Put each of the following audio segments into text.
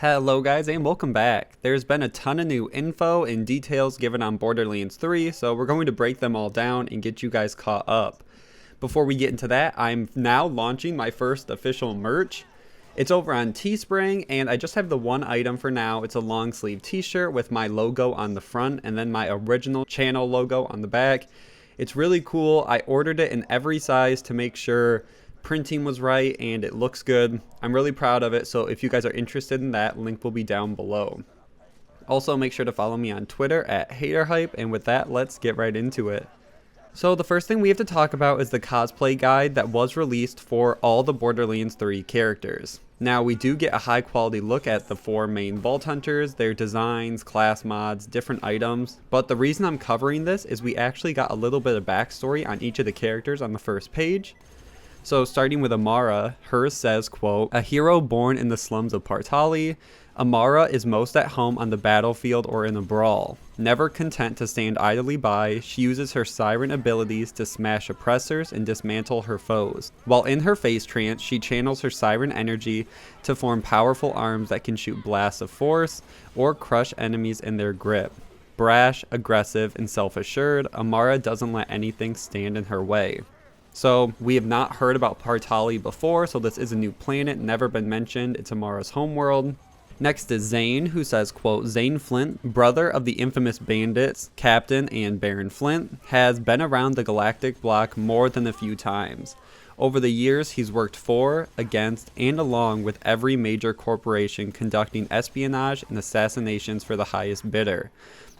Hello guys and welcome back. There's been a ton of new info and details given on Borderlands 3, so we're going to break them all down and get you guys caught up. Before we get into that, I'm now launching my first official merch. It's over on Teespring and I just have the one item for now. It's a long sleeve t-shirt with my logo on the front and then my original channel logo on the back. It's really cool. I ordered it in every size to make sure printing was right and it looks good. I'm really proud of it, so if you guys are interested in that, link will be down below. Also, make sure to follow me on Twitter at Hayder, and with that, let's get right into it. So the first thing we have to talk about is the cosplay guide that was released for all the Borderlands 3 characters. Now, we do get a high quality look at the 4 main Vault Hunters, their designs, class mods, different items, but the reason I'm covering this is we actually got a little bit of backstory on each of the characters on the first page. So starting with Amara, hers says, quote, "A hero born in the slums of Partali, Amara is most at home on the battlefield or in a brawl. Never content to stand idly by, she uses her siren abilities to smash oppressors and dismantle her foes. While in her phase trance, she channels her siren energy to form powerful arms that can shoot blasts of force or crush enemies in their grip. Brash, aggressive, and self-assured, Amara doesn't let anything stand in her way." So we have not heard about Partali before, so this is a new planet, never been mentioned. It's Amara's homeworld. Next is Zane, who says, quote, "Zane Flint, brother of the infamous bandits, Captain and Baron Flint, has been around the galactic block more than a few times. Over the years, he's worked for, against, and along with every major corporation conducting espionage and assassinations for the highest bidder.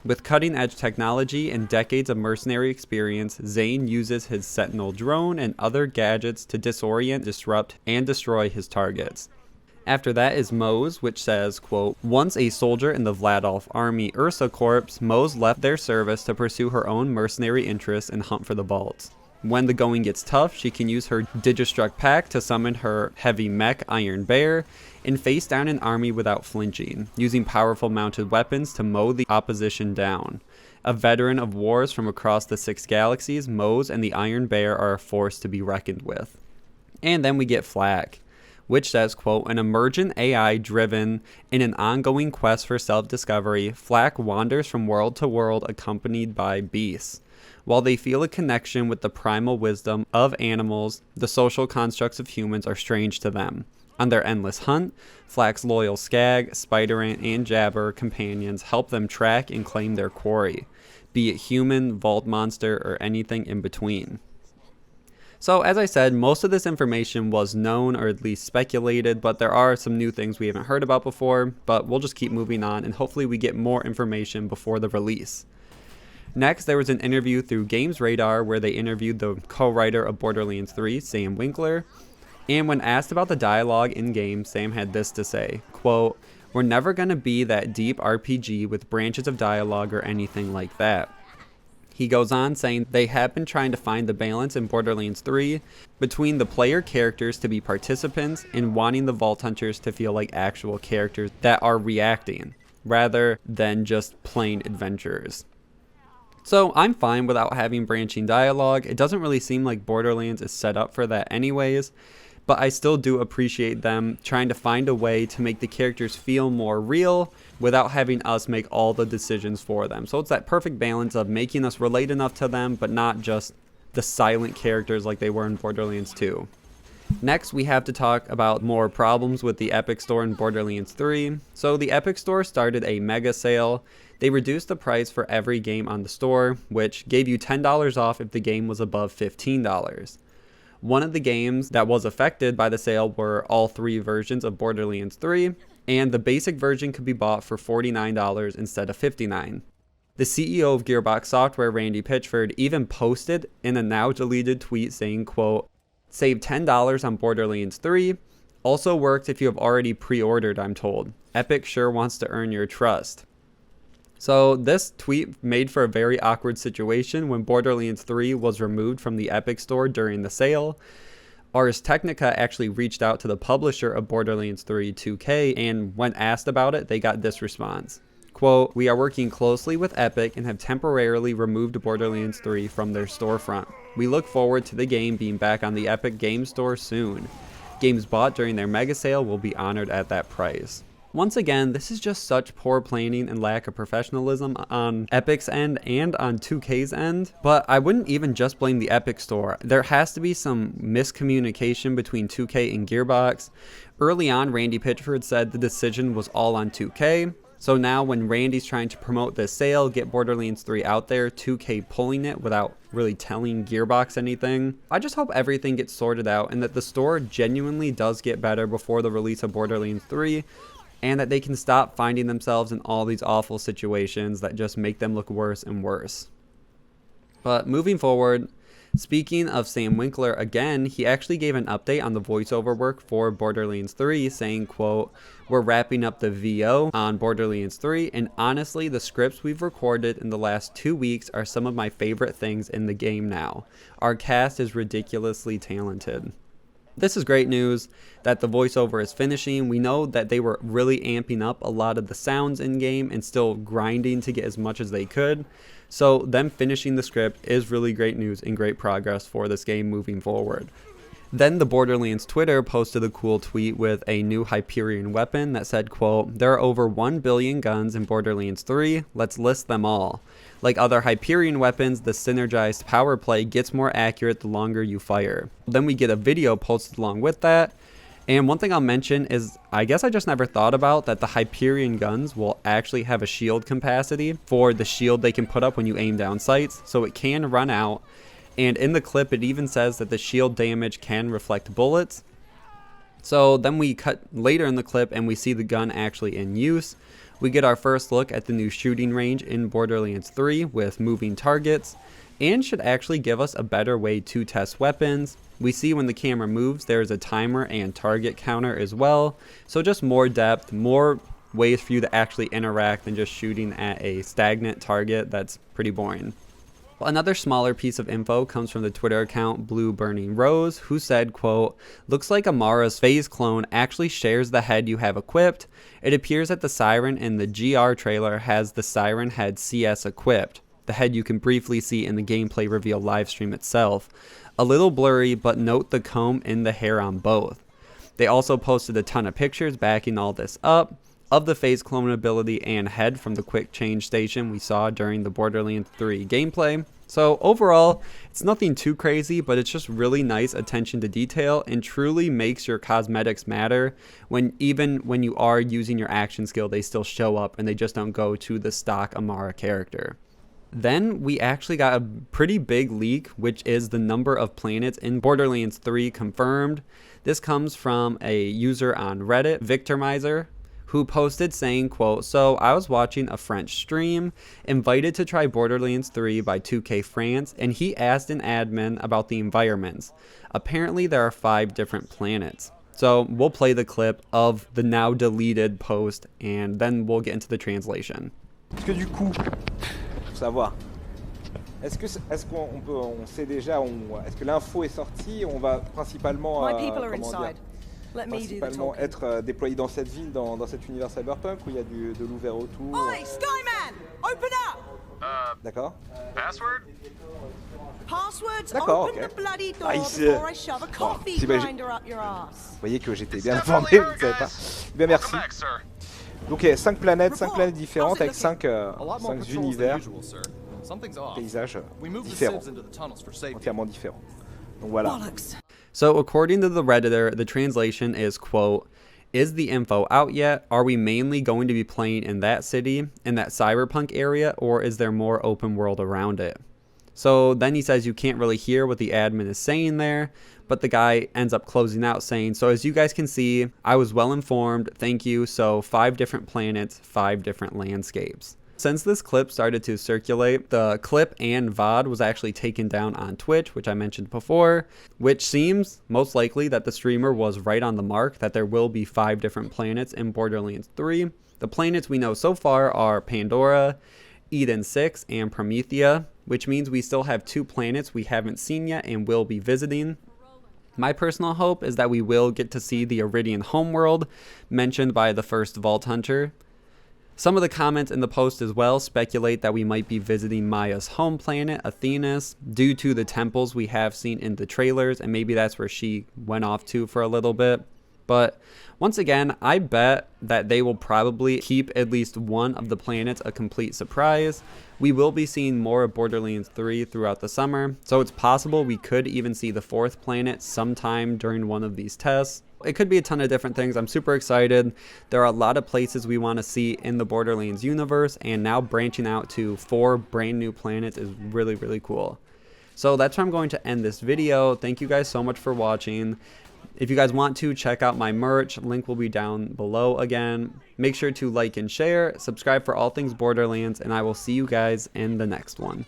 With cutting-edge technology and decades of mercenary experience, Zane uses his Sentinel drone and other gadgets to disorient, disrupt, and destroy his targets." After that is Mose, which says, quote, "Once a soldier in the Vladolf Army Ursa Corps, Mose left their service to pursue her own mercenary interests and hunt for the vaults. When the going gets tough, she can use her Digistruct pack to summon her heavy mech Iron Bear and face down an army without flinching, using powerful mounted weapons to mow the opposition down. A veteran of wars from across the 6 galaxies, Mose and the Iron Bear are a force to be reckoned with." And then we get Flak, which says, quote, "An emergent AI driven in an ongoing quest for self-discovery, Flak wanders from world to world accompanied by beasts. While they feel a connection with the primal wisdom of animals, the social constructs of humans are strange to them. On their endless hunt, Flak's loyal Skag, Spider-Ant, and Jabber companions help them track and claim their quarry, be it human, vault monster, or anything in between." So as I said, most of this information was known or at least speculated, but there are some new things we haven't heard about before, but we'll just keep moving on and hopefully we get more information before the release. Next, there was an interview through Games Radar where they interviewed the co-writer of Borderlands 3, Sam Winkler. And when asked about the dialogue in-game, Sam had this to say, quote, "We're never going to be that deep RPG with branches of dialogue or anything like that." He goes on saying they have been trying to find the balance in Borderlands 3 between the player characters to be participants and wanting the Vault Hunters to feel like actual characters that are reacting, rather than just plain adventurers. So I'm fine without having branching dialogue. It doesn't really seem like Borderlands is set up for that anyways, but I still do appreciate them trying to find a way to make the characters feel more real without having us make all the decisions for them. So it's that perfect balance of making us relate enough to them, but not just the silent characters like they were in Borderlands 2. Next, we have to talk about more problems with the Epic Store in Borderlands 3. So the Epic Store started a mega sale. They reduced the price for every game on the store, which gave you $10 off if the game was above $15. One of the games that was affected by the sale were all 3 versions of Borderlands 3, and the basic version could be bought for $49 instead of $59. The CEO of Gearbox Software, Randy Pitchford, even posted in a now deleted tweet saying, quote, "Save $10 on Borderlands 3. Also works if you have already pre-ordered, I'm told. Epic sure wants to earn your trust." So this tweet made for a very awkward situation when Borderlands 3 was removed from the Epic Store during the sale. Ars Technica actually reached out to the publisher of Borderlands 3, 2K, and when asked about it, they got this response. Quote, "We are working closely with Epic and have temporarily removed Borderlands 3 from their storefront. We look forward to the game being back on the Epic Game Store soon. Games bought during their mega sale will be honored at that price." Once again, this is just such poor planning and lack of professionalism on Epic's end and on 2K's end. But I wouldn't even just blame the Epic Store. There has to be some miscommunication between 2K and Gearbox. Early on, Randy Pitchford said the decision was all on 2K. So now when Randy's trying to promote this sale, get Borderlands 3 out there, 2K pulling it without really telling Gearbox anything. I just hope everything gets sorted out and that the store genuinely does get better before the release of Borderlands 3. And that they can stop finding themselves in all these awful situations that just make them look worse and worse. But moving forward, speaking of Sam Winkler again, he actually gave an update on the voiceover work for Borderlands 3, saying, quote, "We're wrapping up the VO on Borderlands 3, and honestly, the scripts we've recorded in the last 2 weeks are some of my favorite things in the game now. Our cast is ridiculously talented." This is great news that the voiceover is finishing. We know that they were really amping up a lot of the sounds in game and still grinding to get as much as they could. So them finishing the script is really great news and great progress for this game moving forward. Then the Borderlands Twitter posted a cool tweet with a new Hyperion weapon that said, quote, "There are over 1 billion guns in Borderlands 3, let's list them all. Like other Hyperion weapons, the synergized power play gets more accurate the longer you fire." Then we get a video posted along with that. And one thing I'll mention is, I guess I just never thought about that the Hyperion guns will actually have a shield capacity for the shield they can put up when you aim down sights, so it can run out. And in the clip, it even says that the shield damage can reflect bullets. So then we cut later in the clip and we see the gun actually in use. We get our first look at the new shooting range in Borderlands 3 with moving targets, and should actually give us a better way to test weapons. We see when the camera moves, there's a timer and target counter as well. So just more depth, more ways for you to actually interact than just shooting at a stagnant target that's pretty boring. Another smaller piece of info comes from the Twitter account Blue Burning Rose, who said, quote, "Looks like Amara's phase clone actually shares the head you have equipped. It appears that the Siren in the GR trailer has the Siren head CS equipped. The head you can briefly see in the gameplay reveal livestream itself. A little blurry, but note the comb in the hair on both." They also posted a ton of pictures backing all this up of the phase clone ability and head from the quick change station we saw during the Borderlands 3 gameplay. So overall, it's nothing too crazy, but it's just really nice attention to detail and truly makes your cosmetics matter when even when you are using your action skill, they still show up and they just don't go to the stock Amara character. Then we actually got a pretty big leak, which is the number of planets in Borderlands 3 confirmed. This comes from a user on Reddit, Victormizer, who posted saying, quote, "So I was watching a French stream, invited to try Borderlands 3 by 2K France, and he asked an admin about the environments. Apparently there are 5 different planets." So we'll play the clip of the now deleted post, and then we'll get into the translation. Est-ce que du coup, pour savoir, est-ce qu'on sait déjà, est-ce que l'info est sortie, on va principalement, principalement être déployé dans cette ville, dans cet univers cyberpunk où il y a de l'ouvert autour. Oi, Skyman, open up! D'accord. Password? Passwords, D'accord, open ok. the bloody door Ah, before I shove a coffee grinder up your ass. Vous voyez que j'étais bien informé, vous ne savez pas. Bien, merci. Donc il y a 5 planètes différentes avec 5 univers, paysages différents, entièrement différents. Donc voilà. So according to the Redditor, the translation is, quote, "Is the info out yet? Are we mainly going to be playing in that city, in that cyberpunk area, or is there more open world around it?" So then he says you can't really hear what the admin is saying there, but the guy ends up closing out saying, "So as you guys can see, I was well informed, thank you. So 5 different planets, 5 different landscapes." Since this clip started to circulate, the clip and VOD was actually taken down on Twitch, which I mentioned before, which seems most likely that the streamer was right on the mark, that there will be 5 different planets in Borderlands 3. The planets we know so far are Pandora, Eden 6, and Promethea, which means we still have 2 planets we haven't seen yet and will be visiting. My personal hope is that we will get to see the Iridian homeworld mentioned by the first Vault Hunter. Some of the comments in the post as well speculate that we might be visiting Maya's home planet, Athenas, due to the temples we have seen in the trailers, and maybe that's where she went off to for a little bit. But once again, I bet that they will probably keep at least one of the planets a complete surprise. We will be seeing more of Borderlands 3 throughout the summer, so it's possible we could even see the 4th planet sometime during one of these tests. It could be a ton of different things. I'm super excited. There are a lot of places we want to see in the Borderlands universe, and now branching out to 4 brand new planets is really, really cool. So that's where I'm going to end this video. Thank you guys so much for watching. If you guys want to, check out my merch. Link will be down below again. Make sure to like and share, subscribe for all things Borderlands, and I will see you guys in the next one.